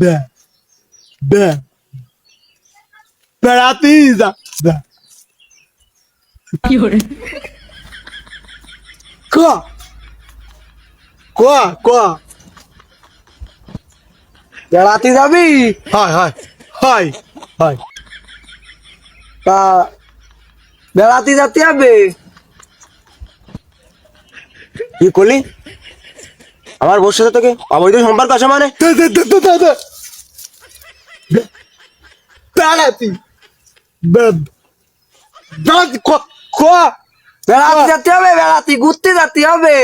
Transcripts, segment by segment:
বে বে বেড়াতে যা বে ক ক ক বেড়াতে যাবি? হয় হয় হয় হয় তা বেড়াতে যেতে হবে। কি করলি? আমার বউর সাথে তোকে অবৈধ সম্পর্ক আছে মানে? দে দে দে দে দে বেড়াতে বে বেড়াতে ক ক বেড়াতে যেতে হবে, বেড়াতে ঘুরতে যেতে হবে।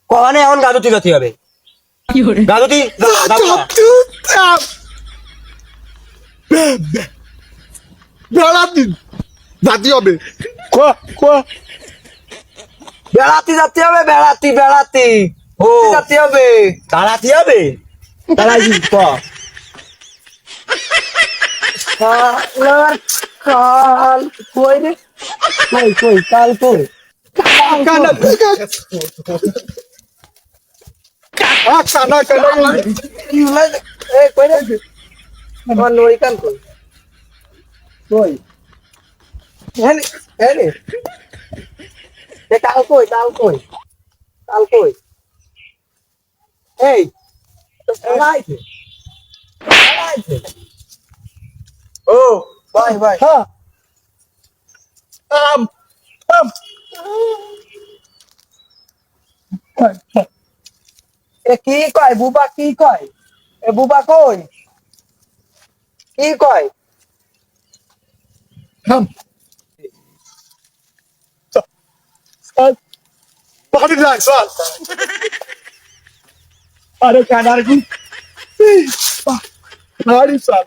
কখানে এখন গাজুতি যেতে হবে? গাজুতি বেড়াতে জাতি হবে ক ক বেড়াতে যেতে হবে, বেড়াতে বেড়াতে ও যেতে হবে। তাড়াতে হবে? তাড়াইছি ক। শালার কাল কই রে? কই কই কাল কই? কানা কানা কানা কি হলো? এই কই রে? আমার নড়ি কাল কই? কই? হেনে হেনে এ কাল কই? কাল কই? কাল কই? এই তো চালাইছে চালাইছে। ও ভাই ভাই হ্যাঁ আম আম এ কি কয় বুবা? কি কয়? এ বুবা কই? কি কয়? আম চল পানি রাখ চল আরে কানার কি আরে চল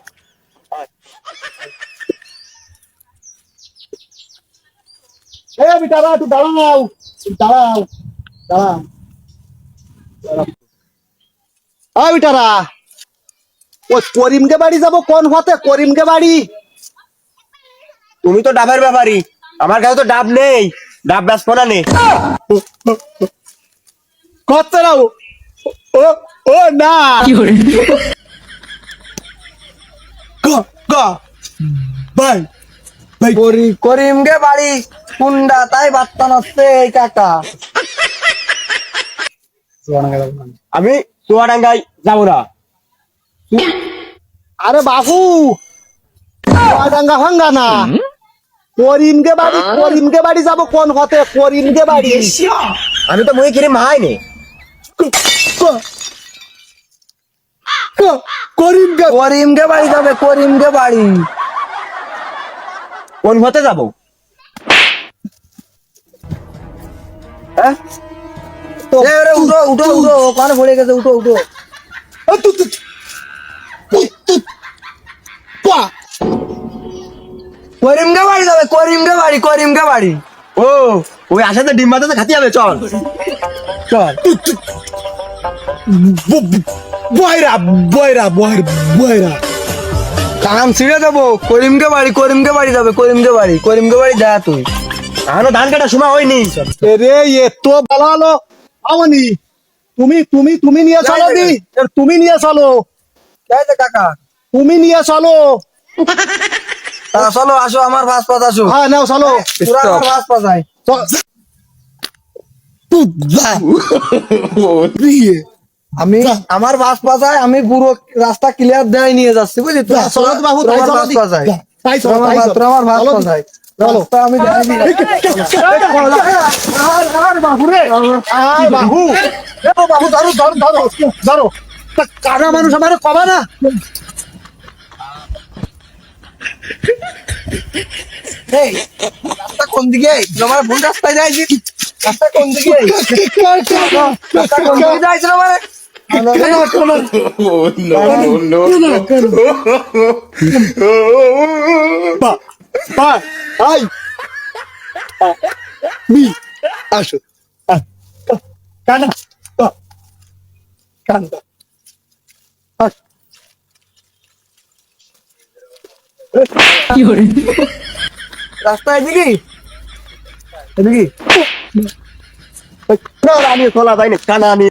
এই আমি দাঁড়াও তুই দাঁড়াও দাঁড়াও দাঁড়াও আই বিটারা ও করিমকে বাড়ি যাব কোন হতে করিমকে বাড়ি তুমি তো ডাবের ব্যাপারী, আমার কাছে তো ডাব নেই, ডাব বেচবো না নে। কত না ও ও না ক ক বাই বাই করিমগে বাড়ি কুন্ডা তাই বার্তা নচ্ছে এই কাকা। আমি চুয়াডাঙ্গায় যাবো না। আরে বাবু ডাঙ্গা ভাঙ্গা না করিমকে বাড়ি যাব কোন হতে করিমকে বাড়ি আমি তো মুই কিনে মাহাই নে। করিমকে করিমগে বাড়ি যাবে, করিমগে বাড়ি। কোন হতে যাবো? হ্যাঁ এ রে উঠো উঠো উঠো, ওখানে পড়ে গেছে, উঠো উঠো। করিমগে বাড়ি যাবে, করিমগে বাড়ি, করিমগে বাড়ি। ও ওই আসাতে ডিম ভাতে খাতি হবে, চল চল বয়রা বয়রা বয়রা কান ছিঁড়ে দেবো। করিমগে বাড়ি, করিমগে বাড়ি যাবে, করিমগে বাড়ি, করিমগে বাড়ি যা তুই। এখনো ধান কাটার সময় হয়নি। রে এ তো বলালো আমনি তুমি তুমি তুমি নিয়ে চলো দি তুমি নিয়ে চলো যাই যে কাকা, তুমি নিয়ে চলো তা চলো আসো আমার ভাস পাত আসো। হ্যাঁ নাও চলো পুরা আমার ভাস পাতায়। আমি আমার বাস পাচায়, আমি পুরো রাস্তা ক্লিয়ার দেয় নিয়ে যাচ্ছি, বুঝলি? তুই চলো তো বাবু, তাই চলো দি। তাই চলো, তাই চলো। আমার ভাস চলো দি। পাচায় চলো। রাস্তা আমি দেয় নিয়ে যাচ্ছি। বাবু রে বাবু বাবু ধরো ধরো ধরো ধরো তা কানা মানুষ আমার কবা না এই, রাস্তা কোন দিকে? তুই আমার ভুল রাস্তায় যাইছি। রাস্তা কোন দিকে? রাস্তা কোন দিকে যাইছিল মানে? আই মি আসো কানা কান্দা রাস্তা এদিকে এদিকে। আমি খোলা যায়নি, কানা আমি